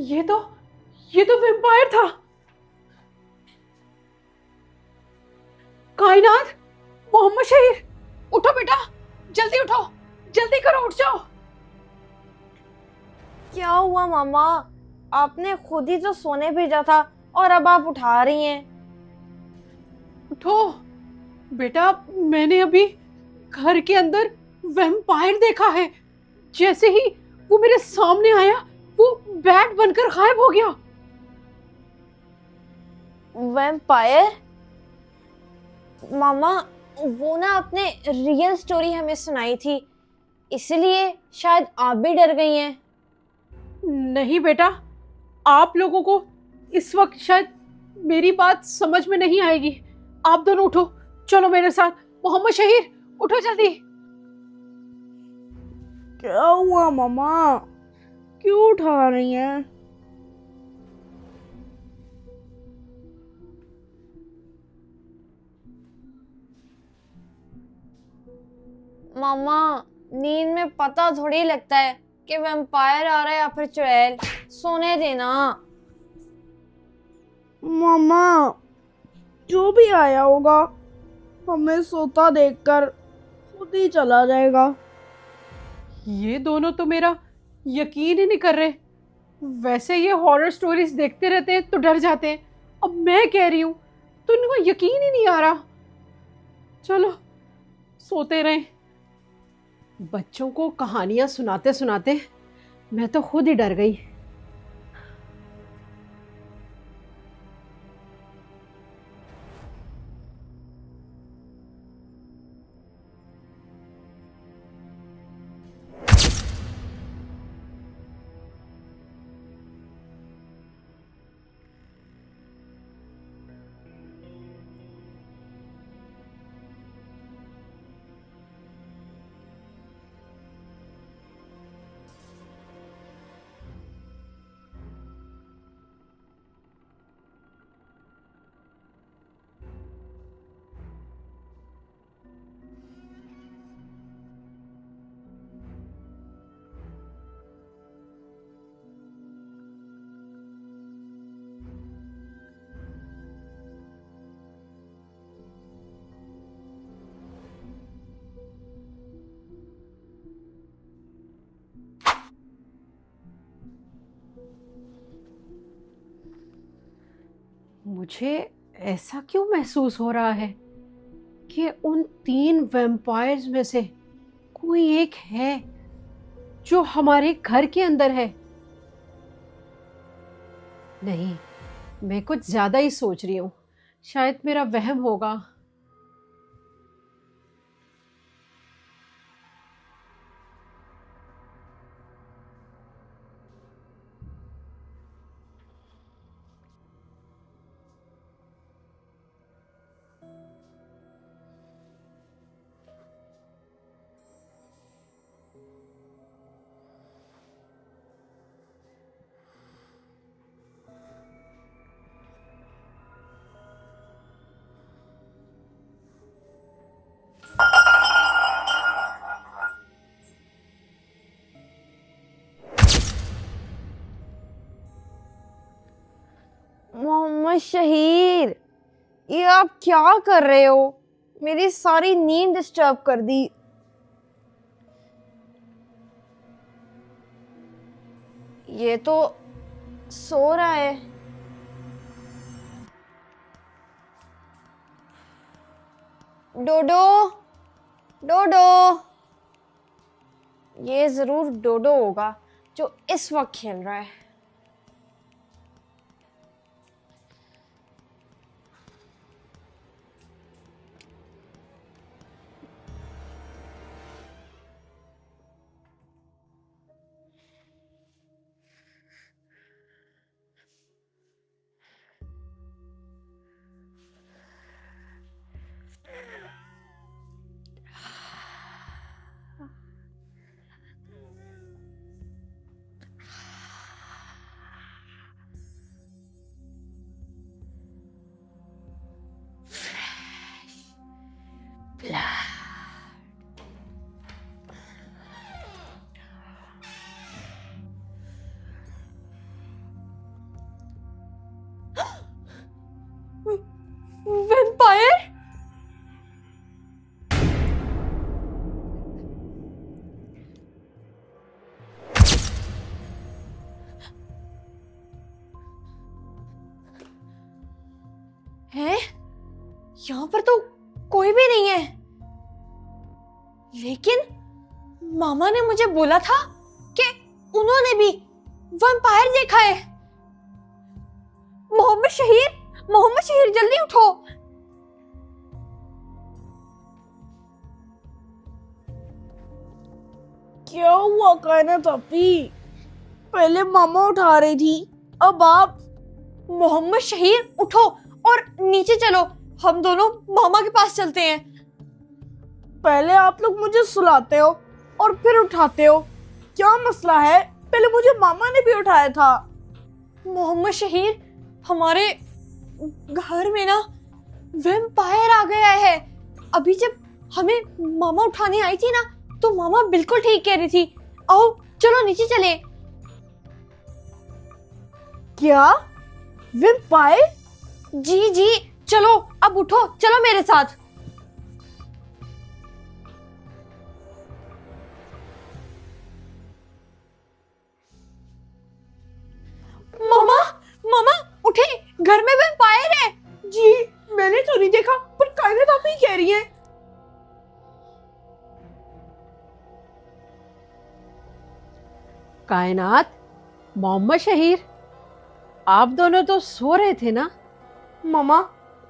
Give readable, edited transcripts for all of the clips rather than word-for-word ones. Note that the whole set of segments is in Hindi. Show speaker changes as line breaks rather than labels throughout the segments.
ये तो ये तो वैम्पायर था। कायनात, मोहम्मद शहीर, उठो बेटा, जल्दी उठो, जल्दी करो, उठ जाओ।
क्या हुआ मामा? आपने खुद ही तो सोने भेजा था और अब आप उठा रही हैं।
उठो बेटा, मैंने अभी घर के अंदर वैम्पायर देखा है। जैसे ही वो मेरे सामने आया, वो बैट बनकर गायब हो गया।
वैम्पायर? मामा, वो ना आपने रियल स्टोरी हमें सुनाई थी, इसलिए शायद आप भी डर गई हैं।
नहीं बेटा, आप लोगों को इस वक्त शायद मेरी बात समझ में नहीं आएगी। आप दोनों उठो, चलो मेरे साथ। मोहम्मद शहीर, उठो जल्दी।
क्या हुआ मामा? क्यों उठा रही हैं?
मामा, नींद में पता थोड़ी लगता है कि वैम्पायर आ रहा है या फिर चुड़ैल। सोने देना।
मामा, जो भी आया होगा हमें सोता देखकर खुद ही चला जाएगा।
ये दोनों तो मेरा यकीन ही नहीं कर रहे। वैसे ये हॉरर स्टोरीज देखते रहते हैं तो डर जाते हैं, अब मैं कह रही हूं तो इनको यकीन ही नहीं आ रहा। चलो सोते रहें। बच्चों को कहानियां सुनाते सुनाते मैं तो खुद ही डर गई। मुझे ऐसा क्यों महसूस हो रहा है कि उन 3 वैम्पायर्स में से कोई एक है जो हमारे घर के अंदर है। नहीं, मैं कुछ ज्यादा ही सोच रही हूं, शायद मेरा वहम होगा।
मोहम्मद शहीर, ये आप क्या कर रहे हो? मेरी सारी नींद डिस्टर्ब कर दी। ये तो सो रहा है। डोडो, डोडो। ये जरूर डोडो होगा जो इस वक्त खेल रहा है। वैम्पायर? है? यहाँ पर तो कोई भी नहीं है, लेकिन मामा ने मुझे बोला था कि उन्होंने भी वैम्पायर देखा है। मोहम्मद शहीर जल्दी उठो।
क्या हुआ कायनात आपी? पहले मामा उठा रही थी, अब आप।
मोहम्मद शहीर उठो और नीचे चलो, हम दोनों मामा के पास चलते हैं।
पहले आप लोग मुझे सुलाते हो और फिर उठाते हो, क्या मसला है? पहले मुझे मामा ने भी उठाया था।
मोहम्मद शहीर, हमारे घर में ना वैम्पायर आ गया है। अभी जब हमें मामा उठाने आई थी ना, तो मामा बिल्कुल ठीक कह रही थी। आओ चलो नीचे चले।
क्या वैम्पायर?
जी जी, चलो अब उठो, चलो मेरे साथ। मामा मामा उठे, घर में वैम्पायर है।
जी मैंने तो नहीं देखा, पर कायनात आप ही कह रही हैं।
कायनात, मोहम्मद शहीर, आप दोनों तो सो रहे थे ना?
मामा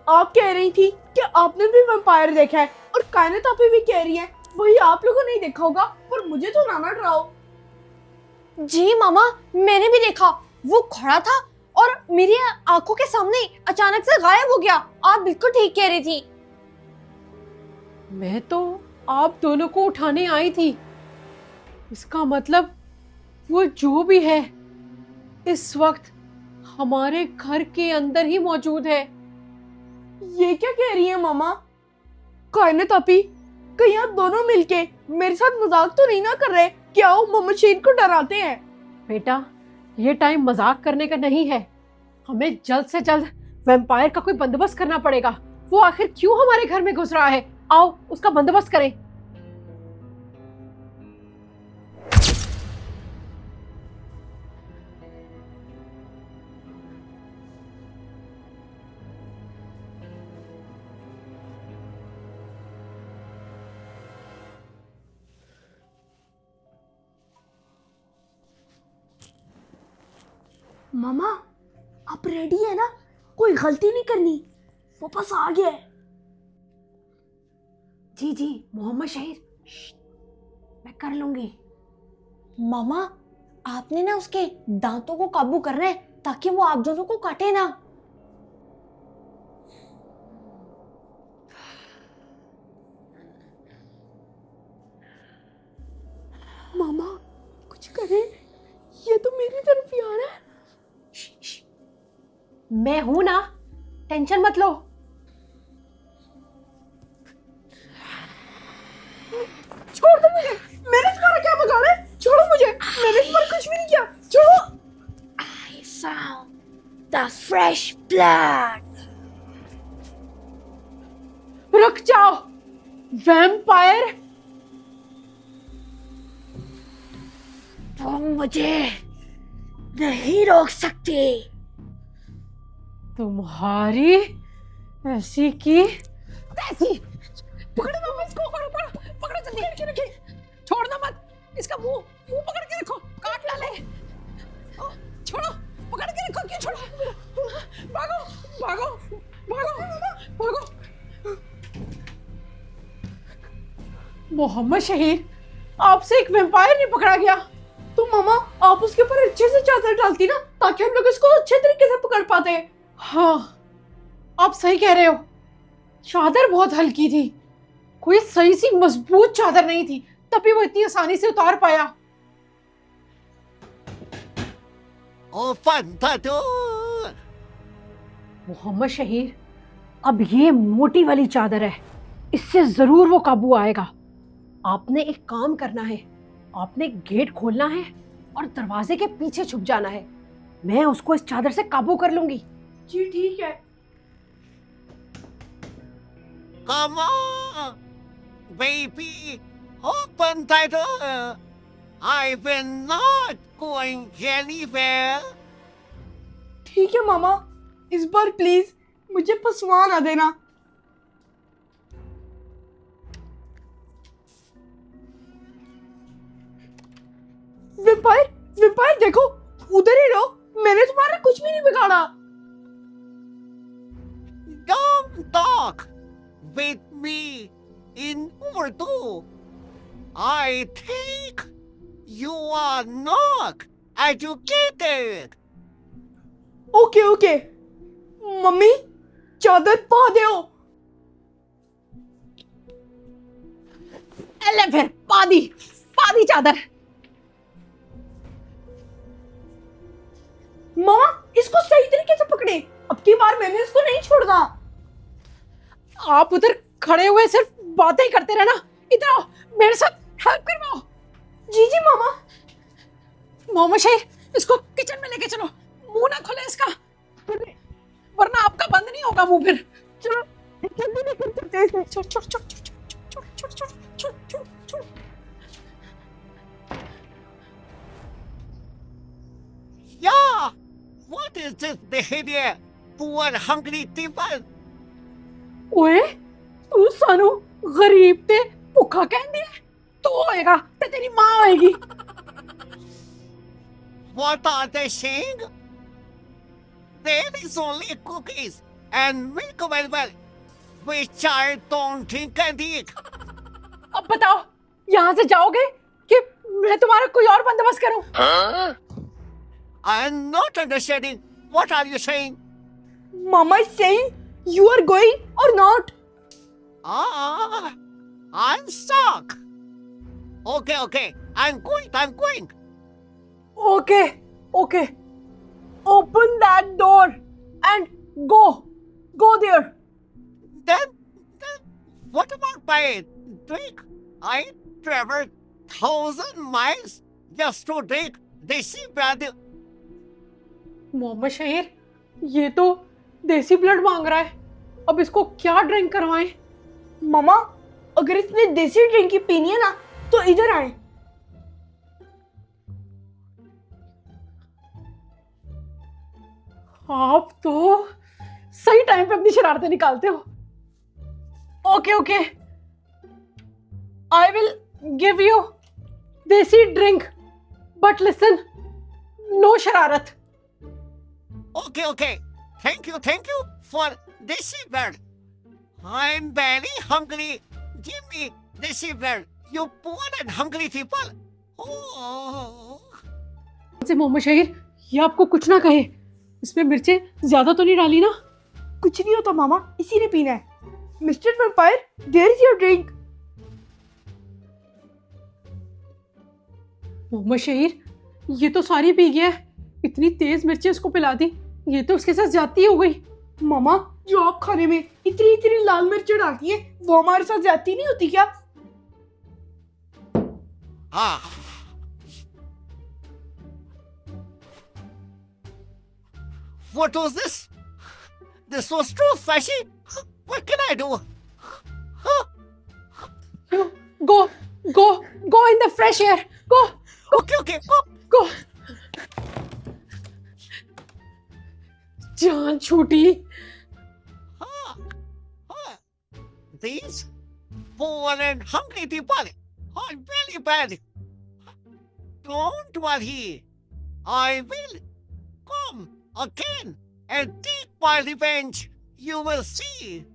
आप कह रही थी कि आपने भी वैम्पायर देखा है, और कायनात आप भी कह रही है वही आप लोगों ने देखा होगा, पर मुझे तो ना डराओ।
जी मामा, मैंने भी देखा, वो खड़ा था और मेरी आंखों के सामने अचानक से गायब हो गया। आप बिल्कुल ठीक कह रही थी।
मैं तो आप दोनों को उठाने आई थी। इसका मतलब वो जो भी है इस वक्त हमारे घर के अंदर ही मौजूद है।
ये क्या कह रही है मामा? कायनात आपी, कहीं आप दोनों मिलके मेरे साथ मजाक तो नहीं ना कर रहे? क्या वो मोहम्मद शहीर को डराते हैं?
बेटा, ये टाइम मजाक करने का नहीं है। हमें जल्द से जल्द वैम्पायर का कोई बंदोबस्त करना पड़ेगा। वो आखिर क्यों हमारे घर में घुस रहा है? आओ उसका बंदोबस्त करें।
मामा आप रेडी है ना? कोई गलती नहीं करनी, वो बस आ गया है।
जी जी मोहम्मद शहीर, मैं कर लूंगी।
मामा, आपने ना उसके दांतों को काबू करना है ताकि वो आप दोनों को काटे ना।
मामा कुछ करें, ये तो मेरी तरफ ही आ रहा है।
मैं हूं ना, टेंशन मत लो।
छोड़ दो मुझे, मैंने तुम्हारा क्या बिगाड़ा है? छोड़ो मुझे, मैंने तुम्हारा कुछ भी नहीं किया, छोड़ो। I found the fresh blood.
रुक जाओ वैम्पायर,
तुम मुझे नहीं रोक सकती।
तुम्हारी ऐसी की तैसी। पकड़ो मामा इसको, पकड़ो जल्दी, रखिए छोड़ना मत। इसका मुंह पकड़ के रखो, काट डाले। छोड़ो, पकड़ के रखो, क्यों छोड़ो? भागो भागो भागो भागो। मोहम्मद शहीर, आपसे एक वैम्पायर नहीं पकड़ा गया।
तो मामा आप उसके ऊपर अच्छे से चादर डालती ना, ताकि हम लोग इसको अच्छे तरीके से पकड़ पाते।
हाँ, आप सही कह रहे हो। चादर बहुत हल्की थी, कोई सही सी मजबूत चादर नहीं थी, तभी वो इतनी आसानी से उतार पाया।
Oh, fantato!
मोहम्मद शहीर, अब ये मोटी वाली चादर है, इससे जरूर वो काबू आएगा। आपने एक काम करना है, आपने गेट खोलना है और दरवाजे के पीछे छुप जाना है। मैं उसको इस चादर से काबू कर लूंगी।
जी ठीक है।
Come on, baby. Open the door. I will not going anywhere.
ठीक है मामा, इस बार प्लीज मुझे फंसवा ना देना। वेम्पायर, वेम्पायर देखो, उधर ही रहो, मैंने तुम्हारा कुछ भी नहीं बिगाड़ा।
Don't talk with me in Urdu. I think you are not educated.
Okay okay, mummy चादर पा दो।
ले फिर पादी चादर।
मामा इसको सही तरीके से पकड़े, अब की बार मैंने इसको नहीं छोड़ना।
आप उधर खड़े हुए सिर्फ बातें ही करते रहना, इधर आओ मेरे साथ हेल्प करवाओ।
जी जी मामा।
मोहम्मद शहीर, इसको किचन में लेके चलो, मुंह ना खोले इसका, वरना आपका बंद नहीं होगा मुंह फिर।
चलो जल्दी लेकर चलते हैं इसे।
छोड़ छोड़ छोड़ छोड़ छोड़ छोड़ छोड़ छोड़ छोड़ छोड़।
Yeah. What is this behavior? Poor hungry people.
ओए तू सानू गरीब ते भुखा कहंदी है, तू होएगा ते तेरी मां होएगी।
What are they saying? There is only cookies and milk available, which I don't think can eat.
अब बताओ यहाँ से जाओगे कि मैं तुम्हारा कोई और बंदोबस्त करूं?
I am not understanding. What are you saying?
Mama is saying you are going or not.
Ah, I'm stuck. Okay. I'm going.
Okay, okay. Open that door and go there.
Then what about my drink? I traveled 1,000 miles just to drink desi blood.
Mohammad Shaheer, ये तो देसी ब्लड मांग रहा है, अब इसको क्या ड्रिंक करवाएं?
मामा अगर इसने देसी ड्रिंक ही पीनी है ना तो इधर आए।
आप तो सही टाइम पे अपनी शरारतें निकालते हो। Okay, I will give you देसी ड्रिंक, बट लिसन, नो शरारत।
Okay. Thank you for desi blood. I'm very hungry. Give me desi blood. You poor and hungry people. Oh.
से मोहम्मद शहीर, ये आपको कुछ ना कहे, इसमें मिर्चें ज्यादा तो नहीं डाली ना?
कुछ नहीं होता मामा, इसी ने पीना है। Mister vampire, there is your drink.
Mohammad Shaheer, ये तो सारी पी गया है, इतनी तेज मिर्चें इसको पिला दी, ये तो उसके साथ ज्यादती हो गई।
मामा जो आप खाने में इतनी लाल मिर्च डालती है वो हमारे साथ ज्यादती नहीं होती क्या?
Ah. What was this? This was too fishy. What can I do? Huh?
Go in the fresh air. Go.
Okay. Go.
Go. जान छूटी।
These poor and hungry people are very bad. Don't worry. I will come again and take my revenge. You will see.